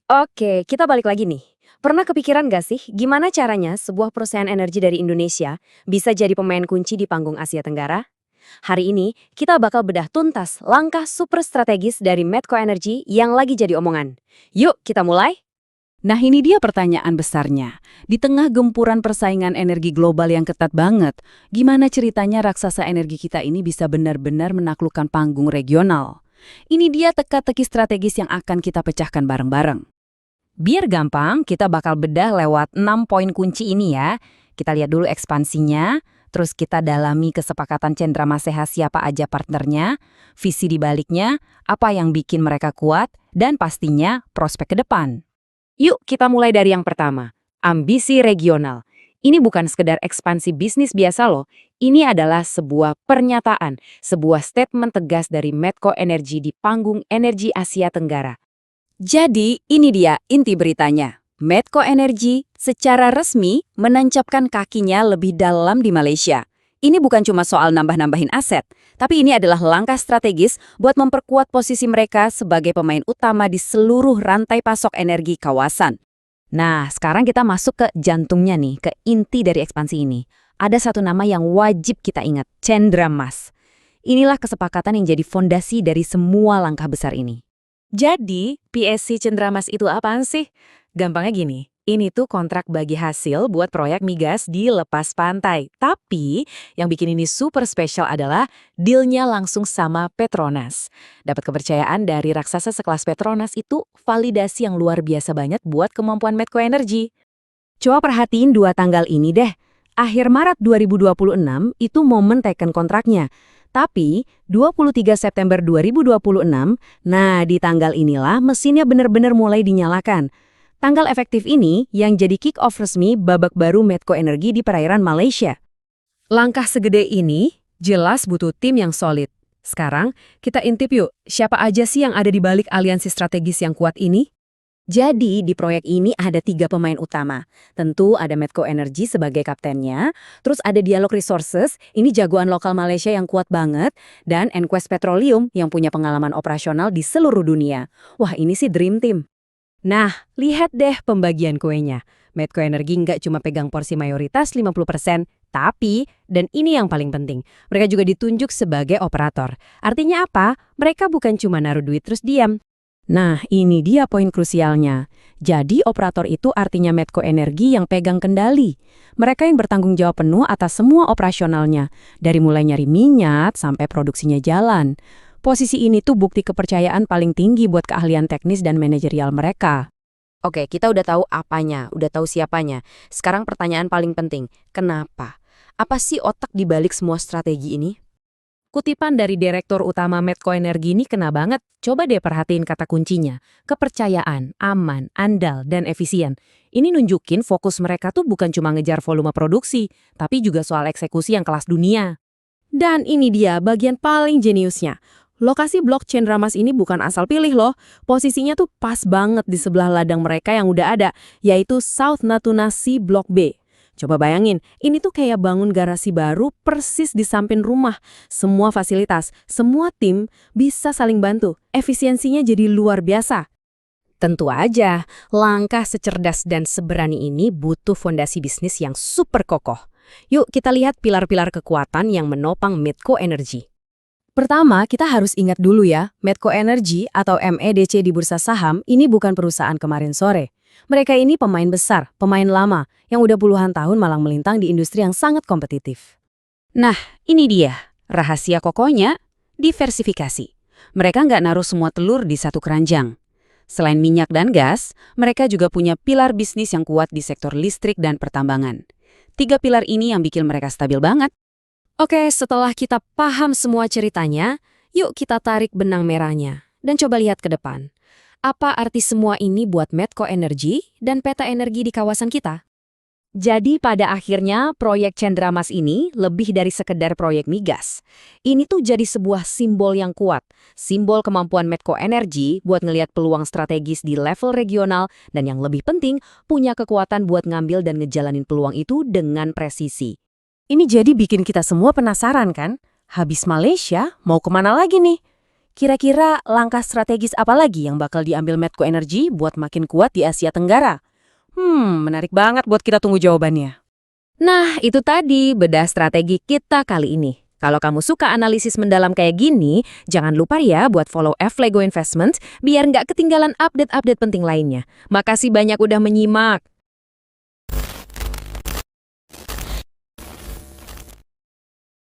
Oke, kita balik lagi nih. Pernah kepikiran gak sih gimana caranya sebuah perusahaan energi dari Indonesia bisa jadi pemain kunci di panggung Asia Tenggara? Hari ini, kita bakal bedah tuntas langkah super strategis dari Medco Energy yang lagi jadi omongan. Yuk, kita mulai? Nah ini dia pertanyaan besarnya. Di tengah gempuran persaingan energi global yang ketat banget, gimana ceritanya raksasa energi kita ini bisa benar-benar menaklukkan panggung regional? Ini dia teka-teki strategis yang akan kita pecahkan bareng-bareng. Biar gampang, kita bakal bedah lewat 6 poin kunci ini ya. Kita lihat dulu ekspansinya, terus kita dalami kesepakatan Cendrawasih siapa aja partnernya, visi di baliknya, apa yang bikin mereka kuat, dan pastinya prospek ke depan. Yuk kita mulai dari yang pertama, ambisi regional. Ini bukan sekedar ekspansi bisnis biasa loh, ini adalah sebuah pernyataan, sebuah statement tegas dari Medco Energy di panggung energi Asia Tenggara. Jadi ini dia inti beritanya. Medco Energy secara resmi menancapkan kakinya lebih dalam di Malaysia. Ini bukan cuma soal nambah-nambahin aset, tapi ini adalah langkah strategis buat memperkuat posisi mereka sebagai pemain utama di seluruh rantai pasok energi kawasan. Nah, sekarang kita masuk ke jantungnya nih, ke inti dari ekspansi ini. Ada satu nama yang wajib kita ingat, Cendrawasih. Inilah kesepakatan yang jadi fondasi dari semua langkah besar ini. Jadi, PSC Cendrawasih itu apaan sih? Gampangnya gini, ini tuh kontrak bagi hasil buat proyek migas di lepas pantai. Tapi, yang bikin ini super spesial adalah dealnya langsung sama Petronas. Dapat kepercayaan dari raksasa sekelas Petronas itu validasi yang luar biasa banget buat kemampuan Medco Energy. Coba perhatiin dua tanggal ini deh. Akhir Maret 2026 itu momen teken kontraknya. Tapi, 23 September 2026, nah di tanggal inilah mesinnya benar-benar mulai dinyalakan. Tanggal efektif ini yang jadi kick-off resmi babak baru Medco Energy di perairan Malaysia. Langkah segede ini jelas butuh tim yang solid. Sekarang, kita intip yuk, siapa aja sih yang ada di balik aliansi strategis yang kuat ini? Jadi, di proyek ini ada 3 pemain utama. Tentu ada Medco Energy sebagai kaptennya, terus ada Dialog Resources, ini jagoan lokal Malaysia yang kuat banget, dan Enquest Petroleum yang punya pengalaman operasional di seluruh dunia. Wah, ini sih dream team. Nah, lihat deh pembagian kuenya. Medco Energy nggak cuma pegang porsi mayoritas 50%, tapi, dan ini yang paling penting, mereka juga ditunjuk sebagai operator. Artinya apa? Mereka bukan cuma naruh duit terus diam. Nah, ini dia poin krusialnya. Jadi, operator itu artinya Medco Energy yang pegang kendali. Mereka yang bertanggung jawab penuh atas semua operasionalnya, dari mulai nyari minyak sampai produksinya jalan. Posisi ini tuh bukti kepercayaan paling tinggi buat keahlian teknis dan manajerial mereka. Oke, kita udah tahu apanya, udah tahu siapanya. Sekarang pertanyaan paling penting, kenapa? Apa sih otak di balik semua strategi ini? Kutipan dari Direktur Utama Medco Energy ini kena banget. Coba deh perhatiin kata kuncinya. Kepercayaan, aman, andal, dan efisien. Ini nunjukin fokus mereka tuh bukan cuma ngejar volume produksi, tapi juga soal eksekusi yang kelas dunia. Dan ini dia bagian paling jeniusnya. Lokasi blok Cendrawasih ini bukan asal pilih loh. Posisinya tuh pas banget di sebelah ladang mereka yang udah ada, yaitu South Natuna Sea Block B. Coba bayangin, ini tuh kayak bangun garasi baru persis di samping rumah. Semua fasilitas, semua tim bisa saling bantu. Efisiensinya jadi luar biasa. Tentu aja, langkah secerdas dan seberani ini butuh fondasi bisnis yang super kokoh. Yuk kita lihat pilar-pilar kekuatan yang menopang Medco Energy. Pertama, kita harus ingat dulu ya, Medco Energy atau MEDC di bursa saham ini bukan perusahaan kemarin sore. Mereka ini pemain besar, pemain lama, yang udah puluhan tahun malang melintang di industri yang sangat kompetitif. Nah, ini dia. Rahasia kokohnya, diversifikasi. Mereka nggak naruh semua telur di satu keranjang. Selain minyak dan gas, mereka juga punya pilar bisnis yang kuat di sektor listrik dan pertambangan. 3 pilar ini yang bikin mereka stabil banget. Oke, setelah kita paham semua ceritanya, yuk kita tarik benang merahnya dan coba lihat ke depan. Apa arti semua ini buat Medco Energy dan peta energi di kawasan kita? Jadi pada akhirnya proyek Cendrawasih ini lebih dari sekedar proyek migas. Ini tuh jadi sebuah simbol yang kuat. Simbol kemampuan Medco Energy buat ngelihat peluang strategis di level regional dan yang lebih penting punya kekuatan buat ngambil dan ngejalanin peluang itu dengan presisi. Ini jadi bikin kita semua penasaran kan? Habis Malaysia mau kemana lagi nih? Kira-kira langkah strategis apa lagi yang bakal diambil Medco Energy buat makin kuat di Asia Tenggara? Menarik banget buat kita tunggu jawabannya. Nah, itu tadi bedah strategi kita kali ini. Kalau kamu suka analisis mendalam kayak gini, jangan lupa ya buat follow Flego Investment biar nggak ketinggalan update-update penting lainnya. Makasih banyak udah menyimak.